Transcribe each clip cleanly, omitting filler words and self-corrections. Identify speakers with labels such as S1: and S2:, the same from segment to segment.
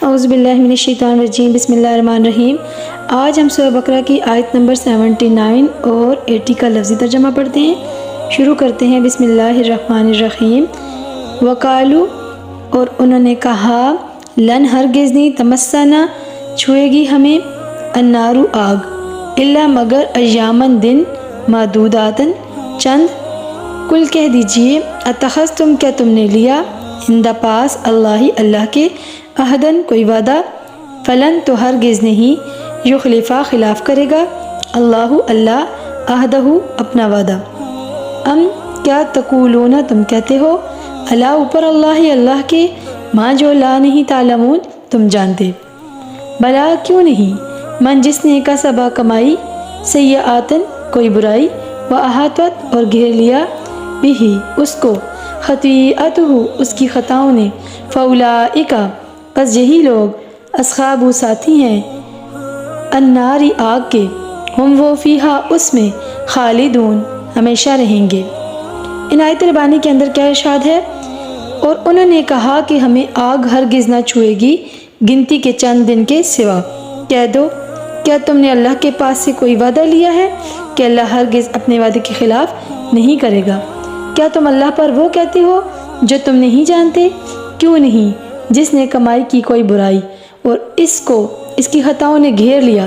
S1: اعوذ باللہ من الشیطان الرجیم، بسم اللہ الرحمن الرحیم۔ آج ہم سورہ بقرہ کی آیت نمبر 79 اور 80 کا لفظی ترجمہ پڑھتے ہیں۔ شروع کرتے ہیں بسم اللہ الرحمن الرحیم۔ وقالو، اور انہوں نے کہا، لن ہرگز نہیں، تمسنا چھوئے گی ہمیں، النار آگ، الا مگر ایامن دن، معدوداتن چند، کل کہہ دیجئے، اتخذتم کیا تم نے لیا، عند پاس اللہ کے، عہدن کوئی وعدہ، فلن تو ہرگز نہیں، یخلفا خلاف کرے گا، اللہ عہدہ اپنا وعدہ، ام کیا تقولون تم کہتے ہو، الا اوپر اللہ کے، ما جو لا نہیں تعلمون تم جانتے، بلا کیوں نہیں، من جس نے کسبا کمائی، سیئاتن کوئی برائی، واحاطت اور گھیر لیا، بھی اس کو، خطیئتہ اس کی خطاؤں نے، فاولئک پس یہی لوگ، اصحاب ساتھی ہیں، النار آگ کے، ہم وہ فیہا اس میں، خالدون ہمیشہ رہیں گے۔ ان آیت ربانی کے اندر کیا ارشاد ہے؟ اور انہوں نے کہا کہ ہمیں آگ ہرگز نہ چھوئے گی گنتی کے چند دن کے سوا۔ کہہ دو، کیا تم نے اللہ کے پاس سے کوئی وعدہ لیا ہے کہ اللہ ہرگز اپنے وعدے کے خلاف نہیں کرے گا؟ کیا تم اللہ پر وہ کہتے ہو جو تم نہیں جانتے؟ کیوں نہیں، جس نے کمائی کی کوئی برائی اور اس کو اس کی خطاؤں نے گھیر لیا،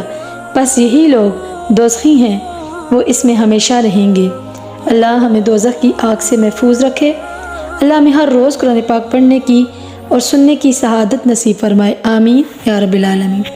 S1: پس یہی لوگ دوزخی ہیں، وہ اس میں ہمیشہ رہیں گے۔ اللہ ہمیں دوزخ کی آگ سے محفوظ رکھے۔ اللہ ہمیں ہر روز قرآن پاک پڑھنے کی اور سننے کی سعادت نصیب فرمائے، آمین یا رب العالمین۔